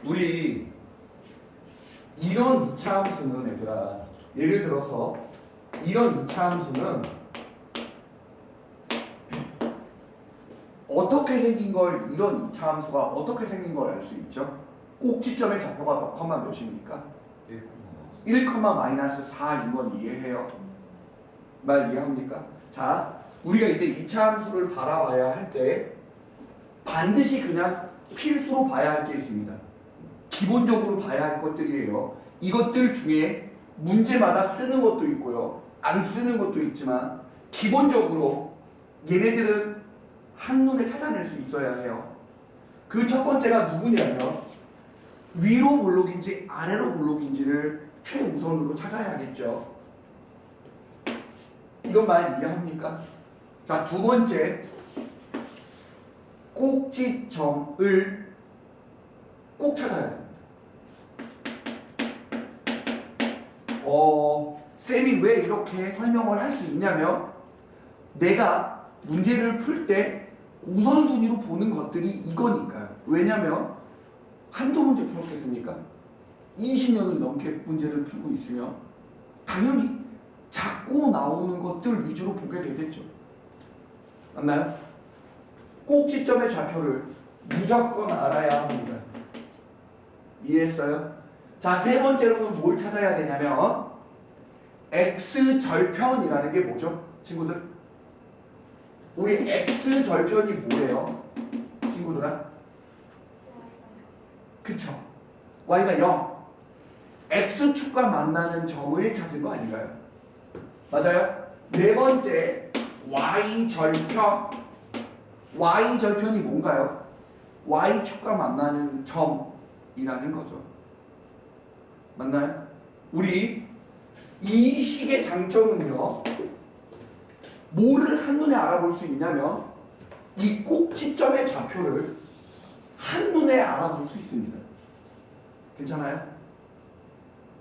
우리 이런 2차 함수는 얘들아, 예를 들어서 이런 2차 함수는 어떻게 생긴 걸, 이런 2차 함수가 어떻게 생긴 걸 알 수 있죠? 꼭지점의 좌표가 몇 컴마 몇입니까? 1,-4인 건 이해해요? 말 이해합니까? 자, 우리가 이제 2차 함수를 바라봐야 할 때 반드시 그냥 필수로 봐야 할 게 있습니다. 기본적으로 봐야 할 것들이에요. 이것들 중에 문제마다 쓰는 것도 있고요, 안 쓰는 것도 있지만 기본적으로 얘네들은 한눈에 찾아낼 수 있어야 해요. 그 첫 번째가 누구냐면 위로 볼록인지 아래로 볼록인지를 최우선으로 찾아야겠죠. 이건 말 이해합니까? 자, 두 번째, 꼭지점을 꼭 찾아야 됩니다. 쌤이 왜 이렇게 설명을 할 수 있냐면 내가 문제를 풀 때 우선순위로 보는 것들이 이거니까요. 왜냐면 한두 문제 풀었겠습니까? 20년을 넘게 문제를 풀고 있으면 당연히 작고 나오는 것들 위주로 보게 되겠죠. 맞나요? 꼭지점의 좌표를 무조건 알아야 합니다. 이해했어요? 자, 세 번째로는 뭘 찾아야 되냐면 x절편이라는 게 뭐죠? 친구들? 우리 x절편이 뭐예요? 친구들아? 그쵸? y가 0. x축과 만나는 점을 찾은 거 아닌가요? 맞아요? 네 번째, y절편. y절편이 뭔가요? y축과 만나는 점이라는 거죠. 맞나요? 우리 이 식의 장점은요, 뭐를 한눈에 알아볼 수 있냐면 이 꼭지점의 좌표를 한눈에 알아볼 수 있습니다. 괜찮아요?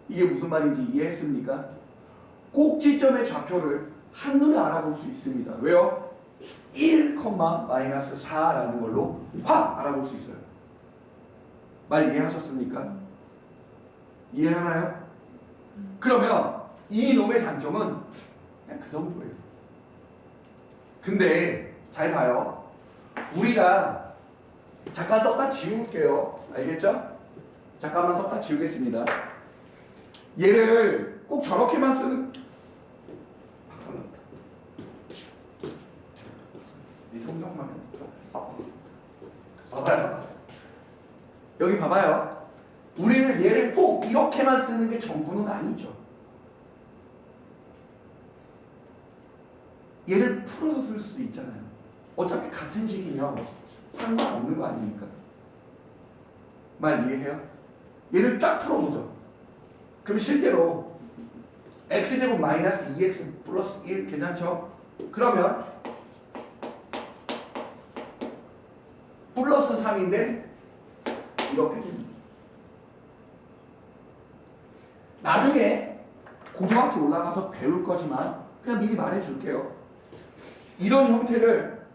이게 무슨 말인지 이해했습니까? 꼭지점의 좌표를 한눈에 알아볼 수 있습니다. 왜요? 1,-4라는 걸로 확 알아볼 수 있어요. 말 이해하셨습니까? 이해하나요? 그러면 이 놈의 장점은 그냥 그 정도예요. 근데 잘 봐요. 우리가 잠깐 썼다 지울게요. 알겠죠? 잠깐만 썼다 지우겠습니다. 얘를 꼭 저렇게만 쓰는, 박살났다. 이 성적만 해. 봐봐요. 여기 봐봐요. 우리는 얘를 꼭 이렇게만 쓰는 게 전부는 아니죠. 얘를 풀어서 쓸 수도 있잖아요. 어차피 같은 식이면 상관없는 거 아닙니까? 말 이해해요? 얘를 딱 풀어보죠. 그럼 실제로 x제곱 마이너스 2x 플러스 1 괜찮죠? 그러면 플러스 3인데 이렇게 됩니다. 나중에 고등학교 올라가서 배울 거지만 그냥 미리 말해줄게요. 이런 형태를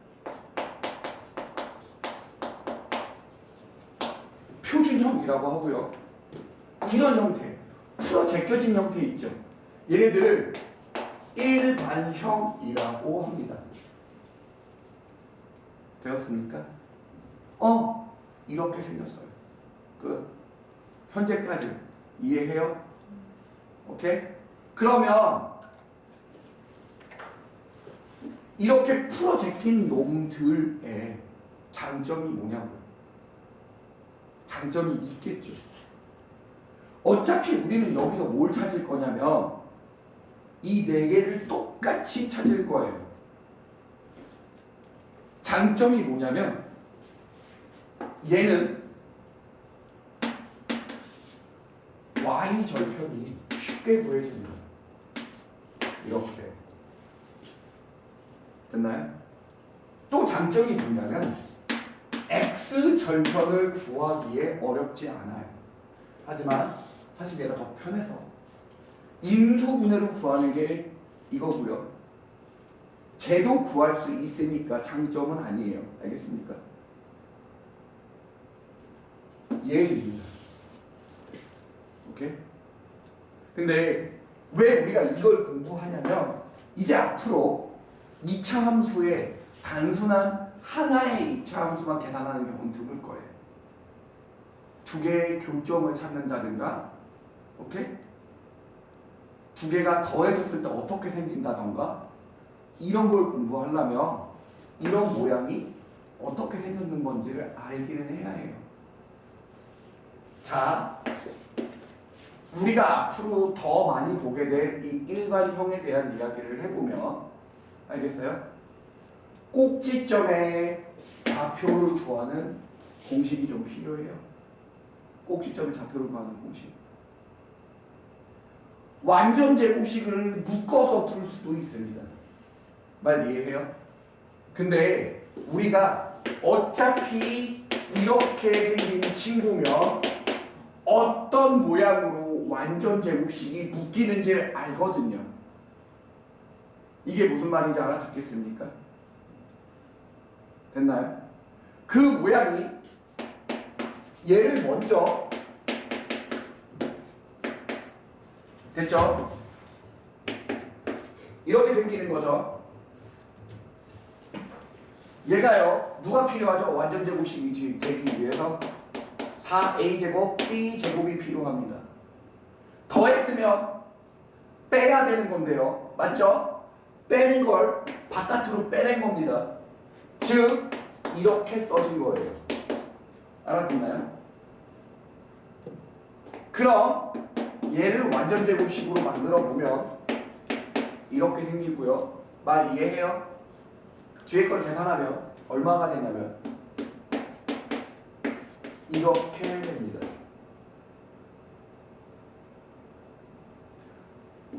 표준형이라고 하고요, 이런 형태, 풀어 제껴진 형태 있죠. 얘네들을 일반형이라고 합니다. 되었습니까? 이렇게 생겼어요. 현재까지 이해해요? 오케이? 그러면 이렇게 풀어 제낀 놈들의 장점이 뭐냐고요? 장점이 있겠죠. 어차피 우리는 여기서 뭘 찾을 거냐면 이 네 개를 똑같이 찾을 거예요. 장점이 뭐냐면 얘는 y절편이 쉽게 구해집니다. 이렇게. 됐나요? 또 장점이 뭐냐면 x절편을 구하기에 어렵지 않아요. 하지만 사실 얘가 더 편해서 인수분해로 구하는 게 이거고요. 쟤도 구할 수 있으니까 장점은 아니에요. 알겠습니까? 예입니다. 오케이? 근데 왜 우리가 이걸 공부하냐면 이제 앞으로 2차 함수에 단순한 하나의 2차 함수만 계산하는 경우는 드물 거예요. 두 개의 교점을 찾는다든가, 오케이? 두 개가 더해졌을 때 어떻게 생긴다던가 이런 걸 공부하려면 이런 모양이 어떻게 생겼는 건지를 알기는 해야 해요. 자, 우리가 앞으로 더 많이 보게 될 이 일반형에 대한 이야기를 해보면 알겠어요? 꼭지점의 좌표를 구하는 공식이 좀 필요해요. 꼭지점의 좌표를 구하는 공식. 완전 제곱식을 묶어서 풀 수도 있습니다. 말 이해해요? 근데 우리가 어차피 이렇게 생긴 친구면 어떤 모양으로 완전 제곱식이 묶이는지를 알거든요. 이게 무슨 말인지 알아듣겠습니까? 됐나요? 그 모양이 얘를 먼저 됐죠? 이렇게 생기는 거죠. 얘가요, 누가 필요하죠? 완전 제곱식이 되기 위해서 4a제곱 b제곱이 필요합니다. 더했으면 빼야 되는 건데요. 맞죠? 빼는 걸 바깥으로 빼낸 겁니다. 즉 이렇게 써진 거예요. 알아듣나요? 그럼 얘를 완전 제곱식으로 만들어 보면 이렇게 생기고요. 말 이해해요? 뒤에 걸 계산하면 얼마가 되냐면 이렇게 됩니다.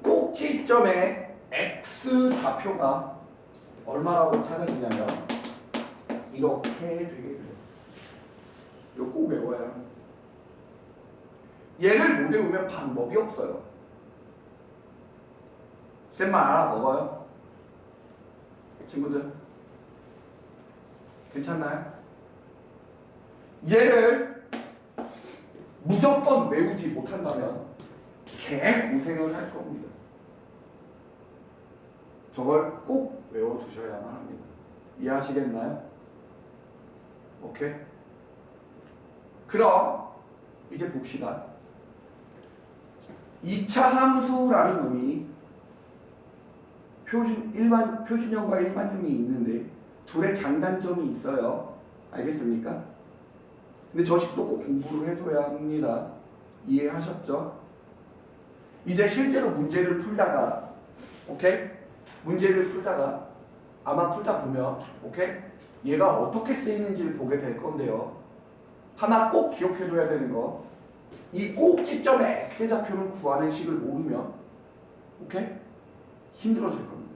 꼭지점의 x 좌표가 얼마라고 찾아지냐면 이렇게 되게 돼요. 이거 꼭 외워야 합니다. 얘를 못 외우면 방법이 없어요. 쌤만 알아먹어요. 친구들 괜찮나요? 얘를 무조건 외우지 못한다면 개고생을 할 겁니다. 저걸 꼭 외워두셔야만 합니다. 이해하시겠나요? 오케이? 그럼 이제 봅시다. 2차 함수라는 놈이 표준형과 일반형이 있는데 둘의 장단점이 있어요. 알겠습니까? 근데 저식도 꼭 공부를 해둬야 합니다. 이해하셨죠? 이제 실제로 문제를 풀다가 오케이? 문제를 풀다가 아마 풀다 보면 오케이? 얘가 어떻게 쓰이는지를 보게 될 건데요. 하나 꼭 기억해둬야 되는 거, 이 꼭지점의 x좌표를 구하는 식을 모르면 오케이? 힘들어질 겁니다.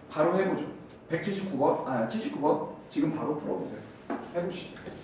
바로 해보죠. 79번 지금 바로 풀어보세요. 해보시죠.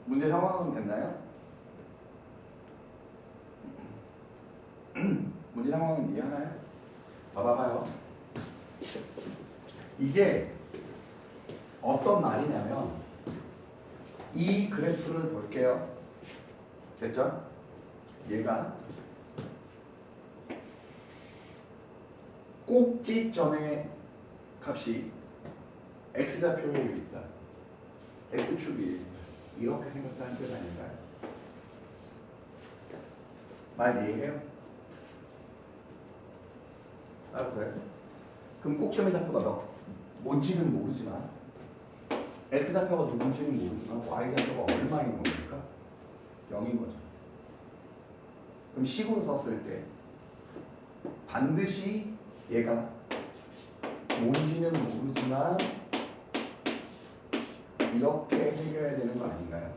문제 상황은 됐나요? 문제 상황은 이해하나요? 봐봐요. 이게 어떤 말이냐면 이 그래프를 볼게요. 됐죠? 얘가 꼭지점의 값이 x좌표에 있다. x축이 있다. 이렇게 생각하는 뜻 아닌가요? 말 이해해요? 그래요? 그럼 꼭지점의 좌표가 뭔지는 모르지만 x좌표가 누군지는 모르지만 y좌표가 얼마인 겁니까? 0인 거죠. 그럼 식으로 썼을 때 반드시 얘가 뭔지는 모르지만 이렇게 해결해야 되는 거 아닌가요?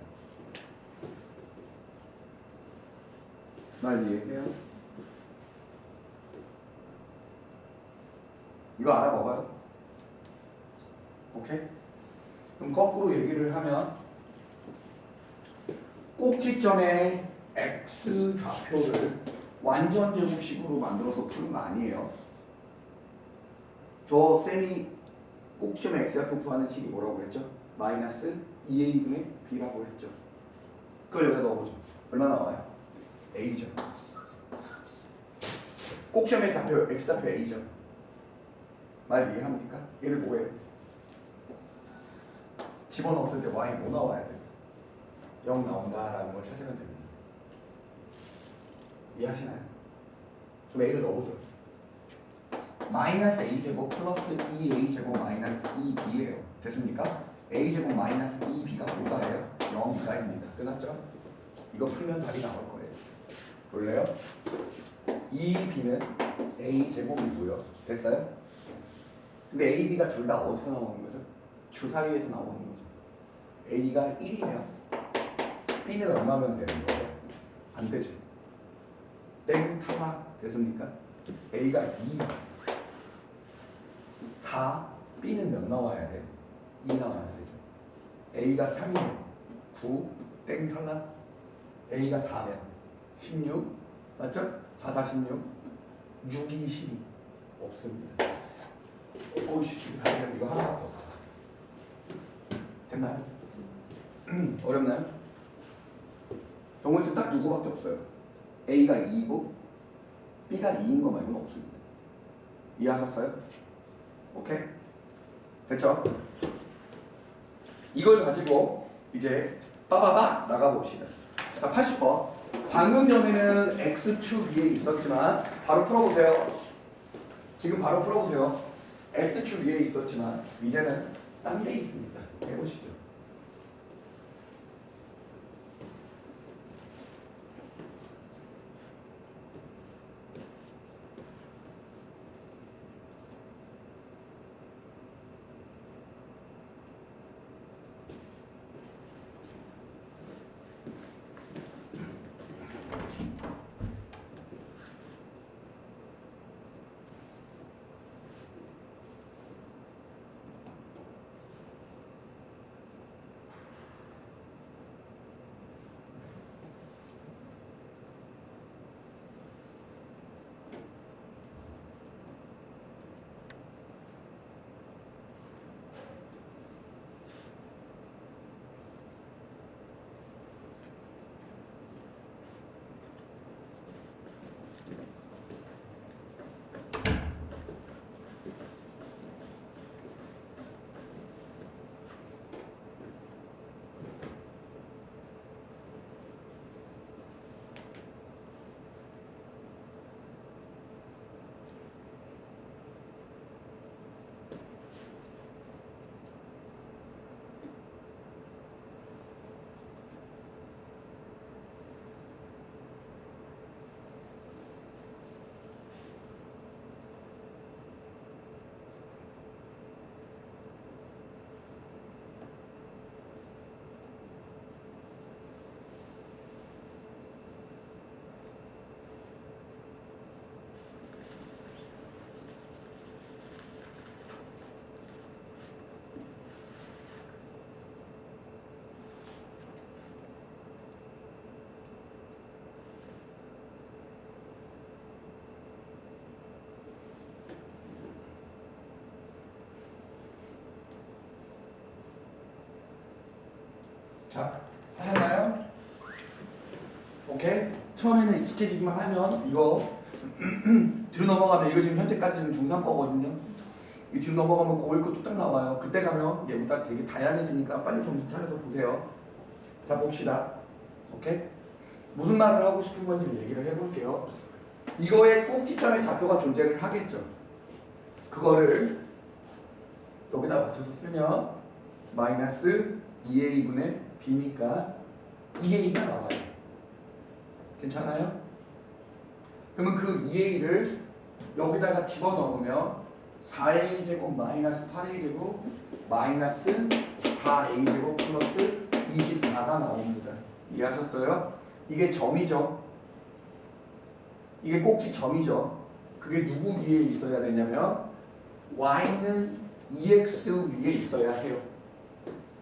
말 이해해요? 이거 알아먹어요? 오케이? 그럼 거꾸로 얘기를 하면 꼭지점의 x 좌표를 완전 제곱식으로 만들어서 푸는 거 아니에요. 저 쌤이 꼭지점의 x 좌표 구하는 식이 뭐라고 했죠? 마이너스 2a분의 b라고 했죠. 그걸 여기다 넣어보죠. 얼마 나와요? a죠. 꼭지점의 좌표 x 좌표 a죠. 말 이해합니까? 얘를 뭐예요? 집어넣었을 때 y 뭐 나와야 돼요? 0 나온다라는 걸 찾으면 됩니다. 이해하시나요? 그럼 a를 넣어보죠. 마이너스 a제곱 플러스 2a제곱 마이너스 2b예요. 됐습니까? a제곱 마이너스 2b가 뭐다예요? 0이다입니다. 끝났죠? 이거 풀면 답이 나올 거예요. 볼래요? 2b는 a제곱이고요. 됐어요? 근데 a, b가 둘 다 어디서 나오는 거죠? 주사위에서 나오는 거죠. a가 1이면 b는 얼마면 되는 거예요? 안 되죠. 땡 탈락 됐습니까? a가 2, 4, b는 몇 나와야 돼요? 2 나와야 되죠. a가 3이면 9, 땡 탈락. a가 4면 16, 맞죠? 4, 4, 16, 6, 2, 12 없습니다. 오씨, 다시 이거 하나밖에 없어. 됐나요? 어렵나요? 정원수 딱 누구밖에 없어요. a가 2이고 b가 2인 거 말고는 없습니다. 이해하셨어요? 오케이? 됐죠? 이걸 가지고 이제 빠바바 나가봅시다. 자, 80번. 방금 전에는 x축 위에 있었지만 바로 풀어보세요. 지금 바로 풀어보세요. x축 위에 있었지만 이제는 딴 데 있습니다. 해보시죠. 자, 하셨나요? 오케이? 처음에는 익숙해지기만 하면 이거 뒤로 넘어가면 이거 지금 현재까지는 중3 거거든요. 이 뒤로 넘어가면 고1 거 뚝딱 나와요. 그때 가면 얘보다 되게 다양해지니까 빨리 정신 차려서 보세요. 자 봅시다. 오케이? 무슨 말을 하고 싶은 건지 얘기를 해볼게요. 이거의 꼭지점의 좌표가 존재를 하겠죠. 그거를 여기다 맞춰서 쓰면 마이너스 2a분의 b니까 2a가 나와요. 괜찮아요? 그러면 그 2a를 여기다가 집어넣으면 4a제곱 마이너스 8a제곱 마이너스 4a제곱 플러스 24가 나옵니다. 이해하셨어요? 이게 점이죠. 이게 꼭지점이죠. 그게 누구 위에 있어야 되냐면 y는 2x 위에 있어야 해요.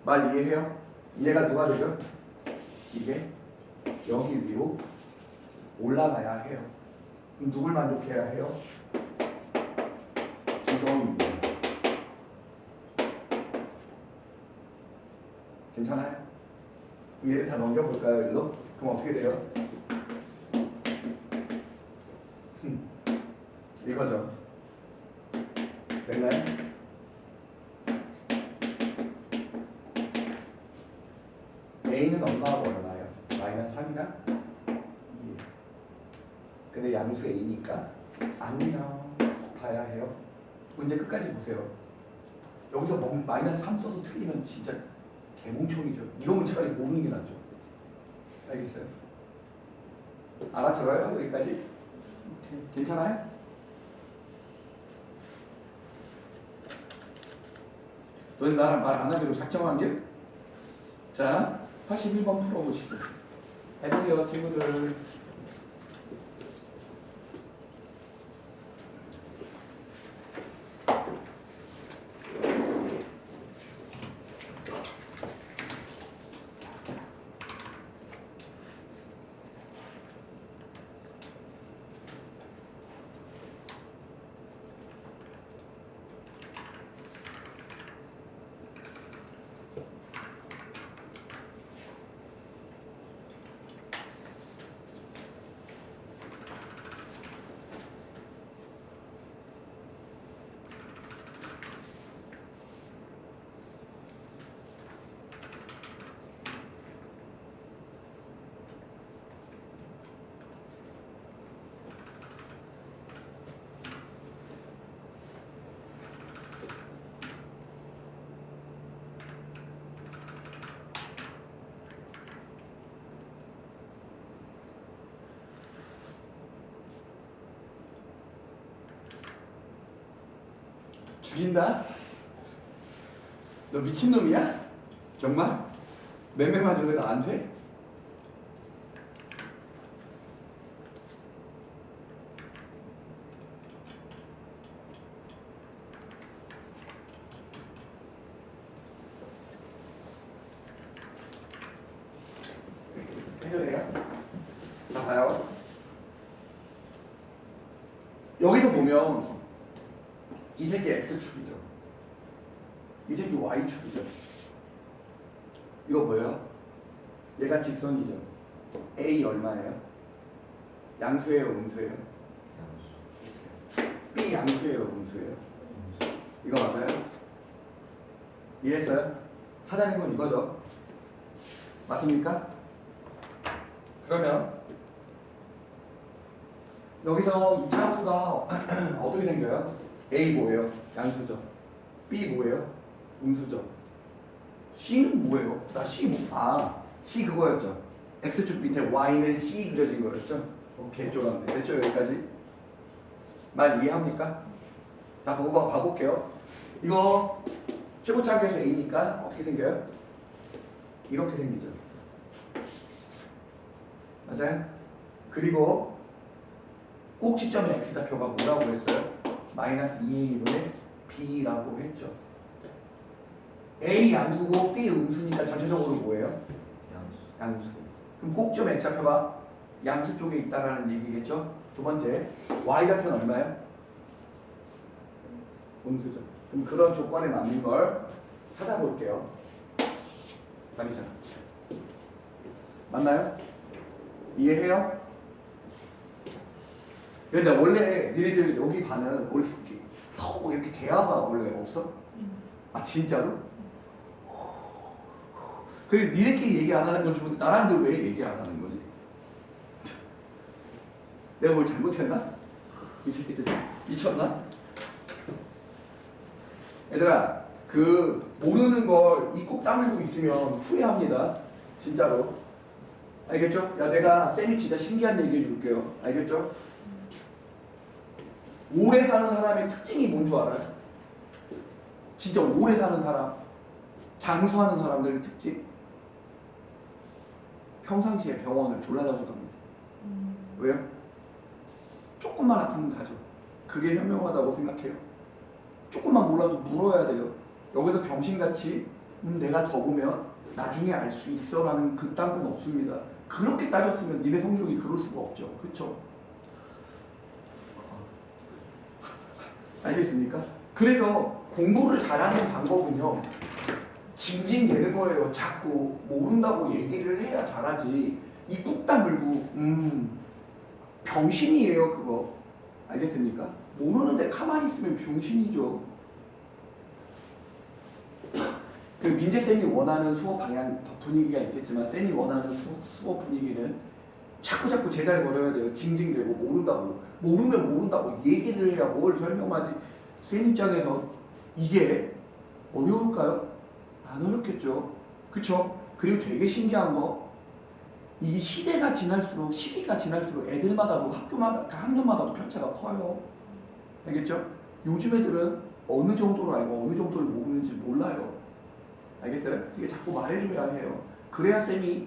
말 이해해요? 이해가 누가 되죠? 이게 여기 위로 올라가야 해요. 그럼 누굴 만족해야 해요? 이거입니다. 괜찮아요? 그럼 얘를 다 넘겨볼까요? 일로? 그럼 어떻게 돼요? 이거죠. 됐나요? a는 얼마하고 얼마예요? 마이너스 3이나 2. 근데 양수 a니까 안녕 봐야 해요. 문제 끝까지 보세요. 여기서 마이너스 3 써도 틀리면 진짜 개몽청이죠. 이러면 차라리 모르는 게 낫죠. 알겠어요? 알아들어요? 여기까지? 오케이. 괜찮아요? 너희 나랑 말 안 하기로 작정한 게? 자, 81번 풀어보시죠. 해보세요, 친구들. 죽인다? 너 미친놈이야? 정말? 맴매 맞으면 나한테? 해결해요? 자 봐요. 여기서 보면 이 새끼 X축이죠. 이 새끼 Y축이죠. 이거 뭐예요? 얘가 직선이죠. A 얼마예요? 양수예요? 음수예요? B 양수예요? 음수예요? 이거 맞아요? 이해했어요? 찾아낸 건 이거죠. 맞습니까? 그러면 여기서 이 차함수가 어떻게 생겨요? A 뭐예요? 양수죠. B 뭐예요? 음수죠. C는 뭐예요? 나 C C 그거였죠. X축 밑에 Y는 C 그려진 거였죠. 오케이, 좋았네. 됐죠? 여기까지? 말 이해합니까? 자, 봐볼게요. 이거 최고차항에서 A니까 어떻게 생겨요? 이렇게 생기죠. 맞아요? 그리고 꼭지점의 X좌표가 뭐라고 했어요? 마이너스 2a분의 b라고 했죠. A 양수고 B 음수니까 전체적으로 뭐예요? 양수. 그럼 꼭지점 X좌표가 양수 쪽에 있다라는 얘기겠죠? 두 번째, Y좌표는 얼마예요? 음수죠. 그럼 그런 조건에 맞는 걸 찾아볼게요. 답이잖아. 맞나요? 이해해요? 근데 원래 니네들 여기 반은 원래 이렇게 서고 이렇게 대화가 원래 없어? 아 진짜로? 그래 니네끼리 얘기 안 하는 건 좋은데 나랑도 왜 얘기 안 하는 거지? 내가 뭘 잘못했나? 이 새끼들 미쳤나? 얘들아 그 모르는 걸 입국 다물고 있으면 후회합니다. 진짜로. 알겠죠? 야 내가 쌤이 진짜 신기한 얘기 해줄게요. 알겠죠? 오래 사는 사람의 특징이 뭔 줄 알아요? 진짜 오래 사는 사람, 장수하는 사람들의 특징? 평상시에 병원을 졸라 자주 갑니다. 왜요? 조금만 아프면 가죠. 그게 현명하다고 생각해요. 조금만 몰라도 물어야 돼요. 여기서 병신같이 내가 더 보면 나중에 알 수 있어 라는 그딴 건 없습니다. 그렇게 따졌으면 니네 성적이 그럴 수가 없죠. 그쵸? 알겠습니까? 그래서 공부를 잘하는 방법은요 징징대는 거예요. 자꾸 모른다고 얘기를 해야 잘하지. 이 꾹 다물고 병신이에요 그거. 알겠습니까? 모르는데 가만히 있으면 병신이죠. 그 민재쌤이 원하는 수업 방향 분위기가 있겠지만 쌤이 원하는 수업 분위기는 자꾸 제자리 걸어야 돼요. 징징대고 모른다고. 모르면 모른다고 얘기를 해야 뭘 설명하지. 쌤 입장에서 이게 어려울까요? 안 어렵겠죠. 그쵸? 그리고 되게 신기한 거 이 시대가 지날수록 시기가 지날수록 애들마다도 학교마다도 편차가 커요. 알겠죠? 요즘 애들은 어느 정도로 알고 어느 정도를 모르는지 몰라요. 알겠어요? 이게 자꾸 말해줘야 해요. 그래야 쌤이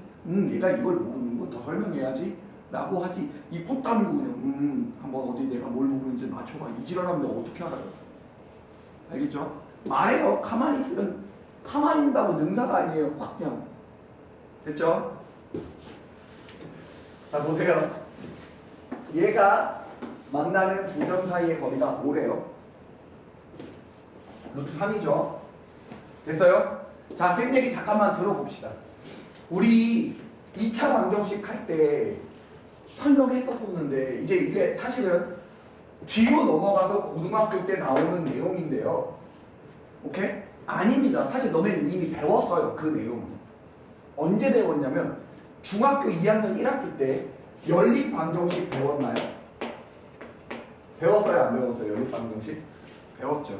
얘가 이걸 모르는군 더 설명해야지 라고 하지. 이 꾹 다물고 그냥 한번 어디 내가 뭘 모르는지 맞춰봐 이 지랄하면 내가 어떻게 알아요? 알겠죠? 말해요. 가만히 있으면 가만히 있다고 능사가 아니에요. 확 그냥 됐죠? 자 보세요. 얘가 만나는 두 점 사이의 거리가 5래요. 루트 3이죠. 됐어요? 자, 쌤 얘기 잠깐만 들어봅시다. 우리 2차 방정식 할 때 설명했었는데 이제 이게 사실은 뒤로 넘어가서 고등학교 때 나오는 내용인데요. 오케이? 아닙니다. 사실 너네는 이미 배웠어요. 그 내용은. 언제 배웠냐면 중학교 2학년 1학기 때 연립방정식 배웠나요? 배웠어요? 안 배웠어요? 연립방정식? 배웠죠.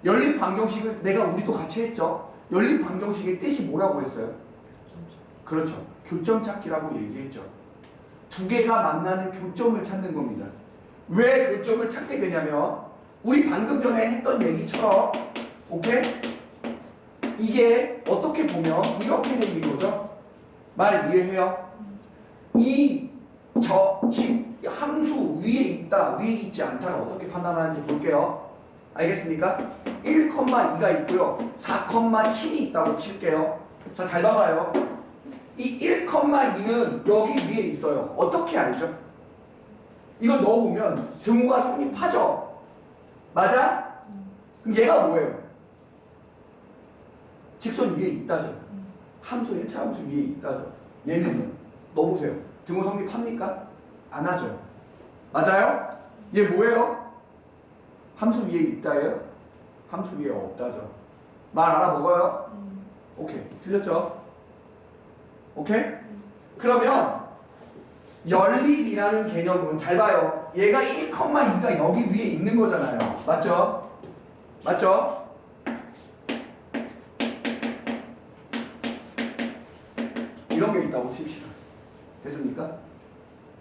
연립방정식을 우리도 같이 했죠. 연립방정식의 뜻이 뭐라고 했어요? 그렇죠. 교점 찾기라고 얘기했죠. 두 개가 만나는 교점을 찾는 겁니다. 왜 교점을 찾게 되냐면 우리 방금 전에 했던 얘기처럼 오케이? 이게 어떻게 보면 이렇게 생긴 거죠. 말 이해해요? 함수 위에 있다, 위에 있지 않다를 어떻게 판단하는지 볼게요. 알겠습니까? 1,2가 있고요. 4,7이 있다고 칠게요. 자, 잘 봐봐요. 이 1,2는 여기 위에 있어요. 어떻게 알죠? 이거 넣어보면 등호가 성립하죠? 맞아? 그럼 얘가 뭐예요? 직선 위에 있다죠. 함수 1차 함수 위에 있다죠. 얘는 넣어보세요. 등호 성립합니까? 안 하죠. 맞아요? 얘 뭐예요? 함수 위에 있다예요? 함수 위에 없다죠. 말 알아먹어요? 오케이. 틀렸죠? 오케이? 그러면 연립이라는 개념은 잘 봐요. 얘가 1,2가 여기 위에 있는 거잖아요. 맞죠? 맞죠? 이런 게 있다고 칩시다. 됐습니까?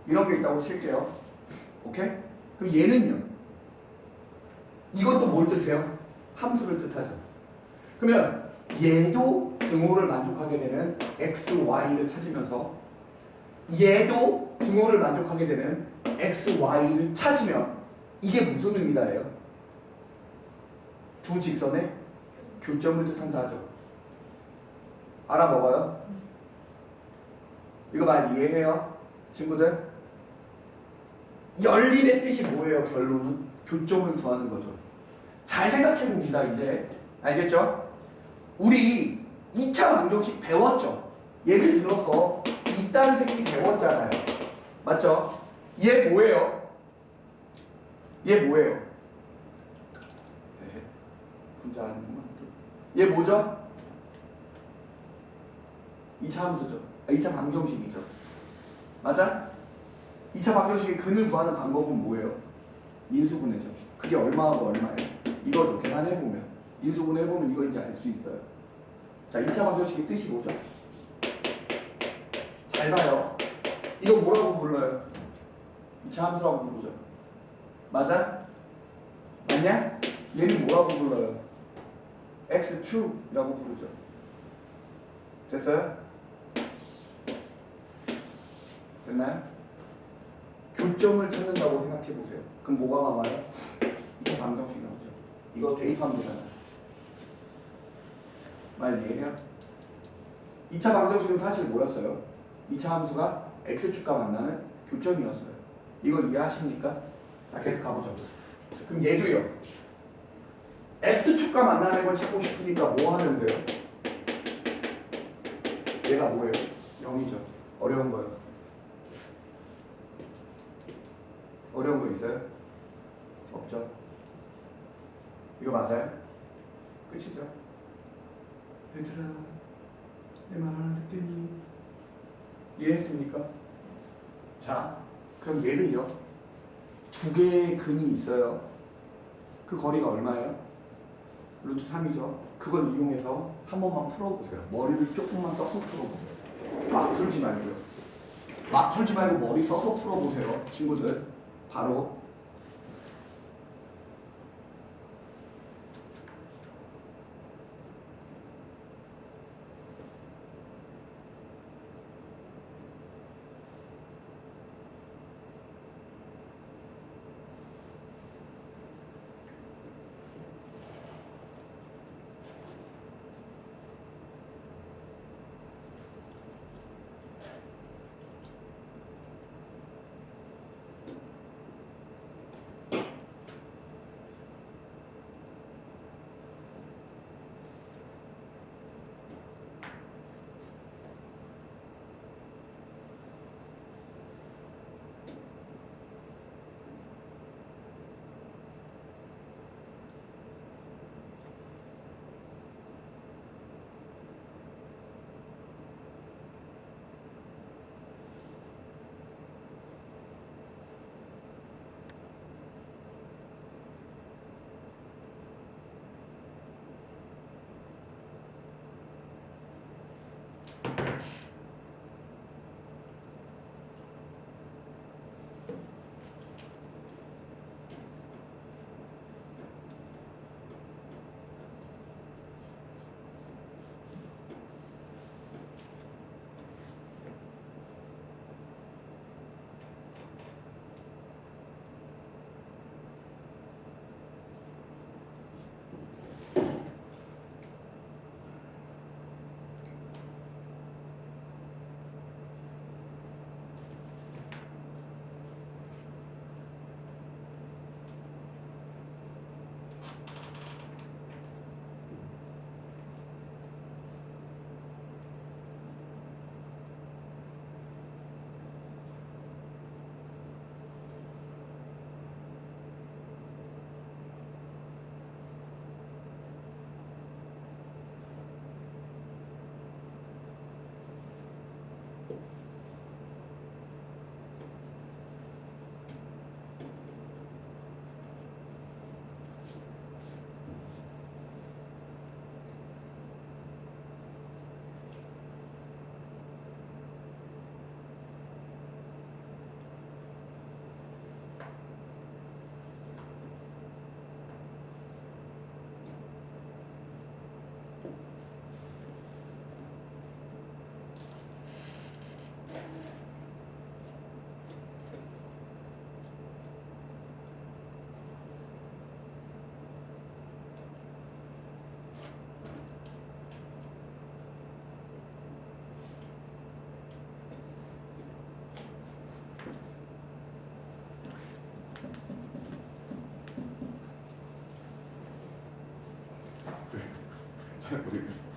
이런 게 있다고 칠게요. 오케이? 그럼 얘는요? 이것도 뭘 뜻해요? 함수를 뜻하죠. 그러면 얘도 등호를 만족하게 되는 x, y를 찾으면서 얘도 등호를 만족하게 되는 x, y를 찾으면 이게 무슨 의미다예요? 두 직선의 교점을 뜻한다 하죠. 알아먹어요? 이거 말 이해해요? 친구들? 연립의 뜻이 뭐예요? 결론은? 교점을 구하는 거죠. 잘 생각해 봅니다. 이제 알겠죠? 우리 2차 방정식 배웠죠? 예를 들어서 이딴 새끼 배웠잖아요. 맞죠? 얘 뭐예요? 얘 뭐예요? 네. 분자 아니구만. 얘 뭐죠? 2차 함수죠. 2차 방정식이죠. 맞아? 2차 방정식의 근을 구하는 방법은 뭐예요? 인수분해죠. 그게 얼마하고 얼마예요? 이거죠. 계산해보면. 인수분해해보면 이거 이제 알 수 있어요. 자, 2차 방정식의 뜻이 뭐죠? 잘 봐요. 이거 뭐라고 불러요? 2차 함수라고 부르죠. 맞아? 맞냐? 얘는 뭐라고 불러요? x2라고 부르죠. 됐어요? 됐나요? 교점을 찾는다고 생각해보세요. 그럼 뭐가 나와요? 이게 방정식 나오죠. 이거 대입하면 되잖아요. 말 이해해요? 2차 방정식은 사실 뭐였어요? 2차 함수가 x축과 만나는 교점이었어요. 이거 이해하십니까? 자, 계속 가보죠. 그럼 얘도요. x축과 만나는 걸 찾고 싶으니까 뭐 하면 돼요? 얘가 뭐예요? 0이죠. 어려운 거요. 어려운 거 있어요? 없죠. 이거 맞아요? 끝이죠. 얘들아, 내 말 하나 듣겠니? 이해했습니까? 자, 그럼 얘를요. 두 개의 근이 있어요. 그 거리가 얼마예요? 루트 3이죠. 그걸 이용해서 한 번만 풀어보세요. 머리를 조금만 써서 풀어보세요. 막 풀지 말고요. 막 풀지 말고 머리 써서 풀어보세요. 친구들. 바로 잘 모르겠어.